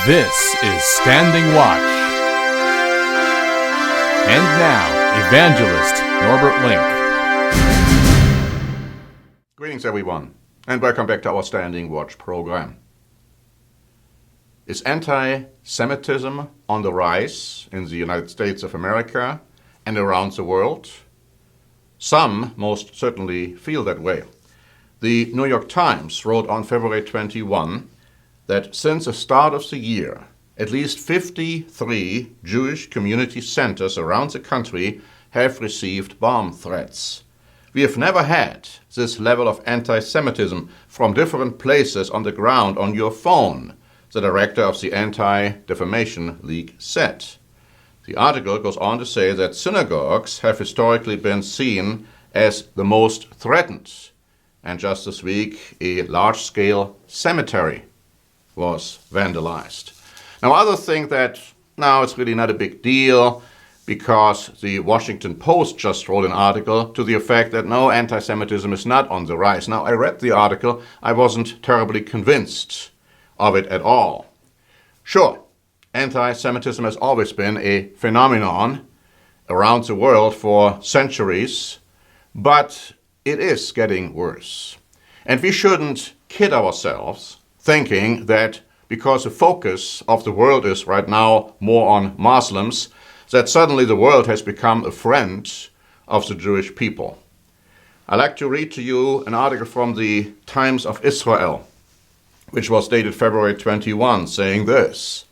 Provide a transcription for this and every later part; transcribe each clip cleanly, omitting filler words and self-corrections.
This is Standing Watch. And now, Evangelist Norbert Link. Greetings, everyone, and welcome back to our Standing Watch program. Is anti-Semitism on the rise in the United States of America and around the world? Some most certainly feel that way. The New York Times wrote on February 21 that since the start of the year, at least 53 Jewish community centers around the country have received bomb threats. We have never had this level of anti-Semitism from different places on the ground on your phone, the director of the Anti-Defamation League said. The article goes on to say that synagogues have historically been seen as the most threatened, and just this week a large-scale cemetery was vandalized. Now others think that now it's really not a big deal because the Washington Post just wrote an article to the effect that no, anti-Semitism is not on the rise. Now I read the article, I wasn't terribly convinced of it at all. Sure, anti-Semitism has always been a phenomenon around the world for centuries, but it is getting worse. And we shouldn't kid ourselves thinking that because the focus of the world is right now more on Muslims, that suddenly the world has become a friend of the Jewish people. I'd like to read to you an article from the Times of Israel, which was dated February 21, saying this: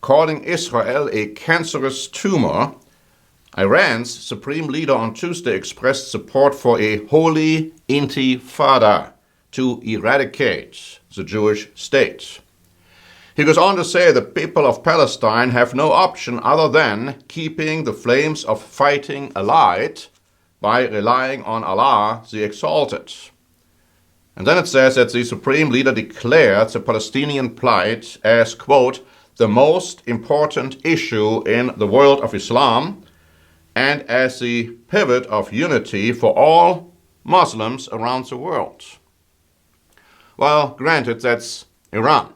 calling Israel a cancerous tumor, Iran's supreme leader on Tuesday expressed support for a holy intifada to eradicate the Jewish state. He goes on to say the people of Palestine have no option other than keeping the flames of fighting alight by relying on Allah the Exalted. And then it says that the supreme leader declared the Palestinian plight as, quote, the most important issue in the world of Islam and as the pivot of unity for all Muslims around the world. Well, granted, that's Iran.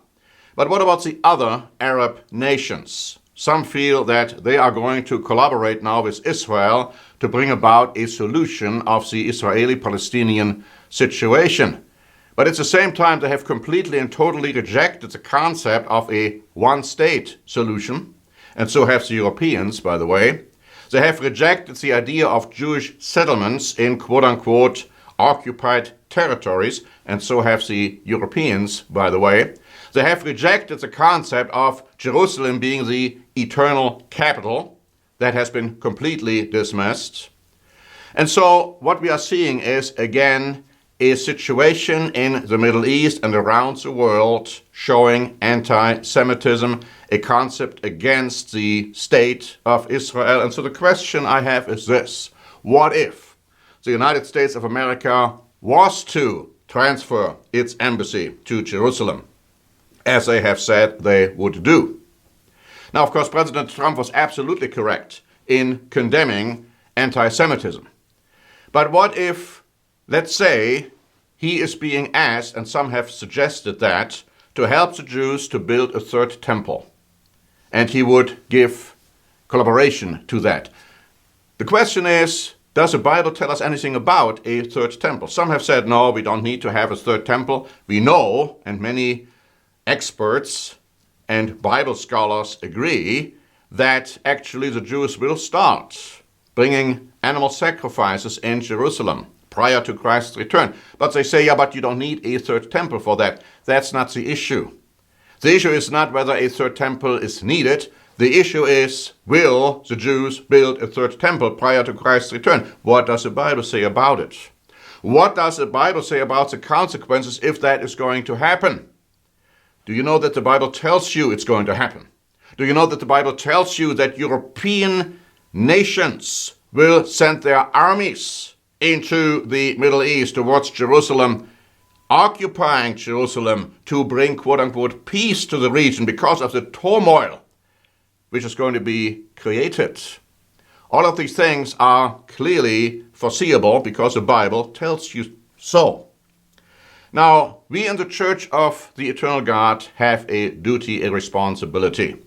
But what about the other Arab nations? Some feel that they are going to collaborate now with Israel to bring about a solution of the Israeli-Palestinian situation. But at the same time, they have completely and totally rejected the concept of a one-state solution, and so have the Europeans, by the way. They have rejected the idea of Jewish settlements in quote-unquote occupied territories, and so have the Europeans, by the way. They have rejected the concept of Jerusalem being the eternal capital. That has been completely dismissed. And so what we are seeing is, again, a situation in the Middle East and around the world showing anti-Semitism, a concept against the state of Israel. And so the question I have is this: what if the United States of America was to transfer its embassy to Jerusalem, as they have said they would do? Now, of course, President Trump was absolutely correct in condemning anti-Semitism. But what if, let's say, he is being asked, and some have suggested that, to help the Jews to build a third temple, and he would give collaboration to that? The question is, does the Bible tell us anything about a third temple? Some have said, no, we don't need to have a third temple. We know, and many experts and Bible scholars agree, that actually the Jews will start bringing animal sacrifices in Jerusalem prior to Christ's return. But they say, yeah, but you don't need a third temple for that. That's not the issue. The issue is not whether a third temple is needed. The issue is, will the Jews build a third temple prior to Christ's return? What does the Bible say about it? What does the Bible say about the consequences if that is going to happen? Do you know that the Bible tells you it's going to happen? Do you know that the Bible tells you that European nations will send their armies into the Middle East towards Jerusalem, occupying Jerusalem to bring quote-unquote peace to the region because of the turmoil which is going to be created? All of these things are clearly foreseeable because the Bible tells you so. Now, we in the Church of the Eternal God have a duty, a responsibility.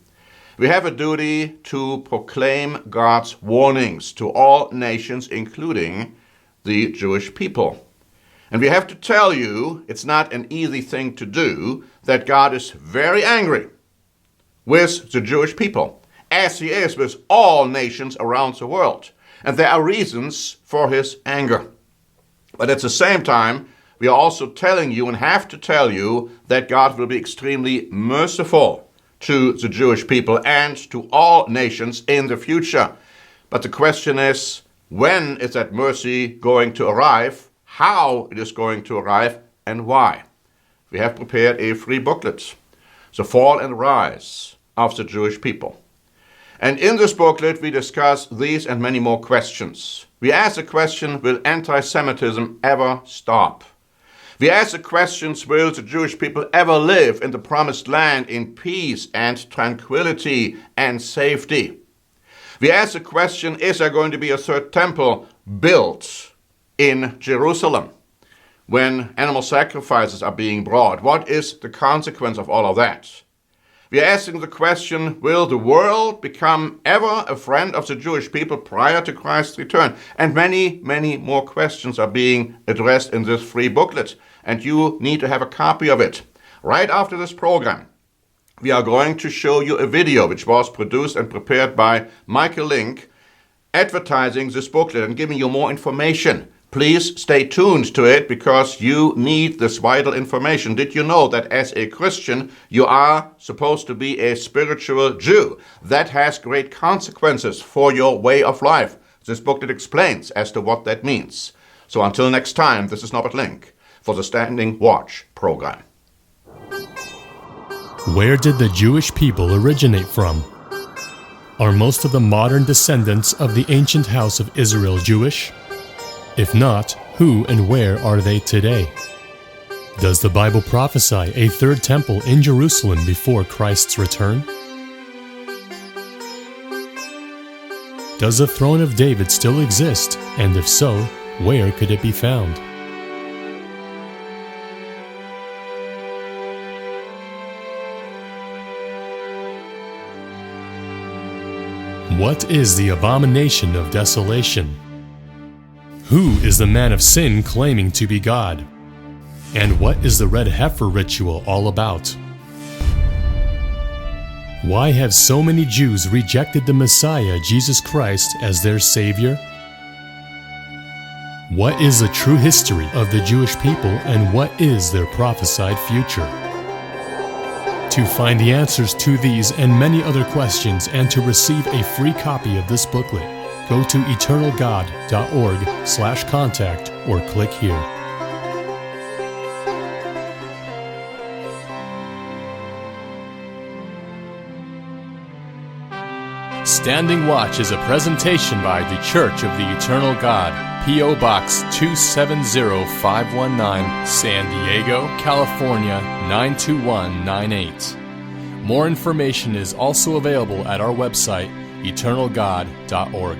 We have a duty to proclaim God's warnings to all nations, including the Jewish people. And we have to tell you, it's not an easy thing to do, that God is very angry with the Jewish people, as he is with all nations around the world. And there are reasons for his anger. But at the same time, we are also telling you and have to tell you that God will be extremely merciful to the Jewish people and to all nations in the future. But the question is, when is that mercy going to arrive, how it is going to arrive, and why? We have prepared a free booklet, The Fall and Rise of the Jewish People. And in this booklet we discuss these and many more questions. We ask the question, will anti-Semitism ever stop? We ask the questions, will the Jewish people ever live in the promised land in peace and tranquility and safety? We ask the question, is there going to be a third temple built in Jerusalem when animal sacrifices are being brought? What is the consequence of all of that? We are asking the question, will the world become ever a friend of the Jewish people prior to Christ's return? And many, many more questions are being addressed in this free booklet, and you need to have a copy of it. Right after this program, we are going to show you a video which was produced and prepared by Michael Link, advertising this booklet and giving you more information. Please stay tuned to it because you need this vital information. Did you know that as a Christian, you are supposed to be a spiritual Jew? That has great consequences for your way of life. This booklet explains as to what that means. So until next time, this is Norbert Link for the Standing Watch program. Where did the Jewish people originate from? Are most of the modern descendants of the ancient house of Israel Jewish? If not, who and where are they today? Does the Bible prophesy a third temple in Jerusalem before Christ's return? Does the throne of David still exist, and if so, where could it be found? What is the abomination of desolation? Who is the man of sin claiming to be God? And what is the red heifer ritual all about? Why have so many Jews rejected the Messiah, Jesus Christ, as their Savior? What is the true history of the Jewish people, and what is their prophesied future? To find the answers to these and many other questions and to receive a free copy of this booklet, go to eternalgod.org/contact or click here. Standing Watch is a presentation by the Church of the Eternal God, P.O. Box 270519, San Diego, California 92198. More information is also available at our website, eternalgod.org.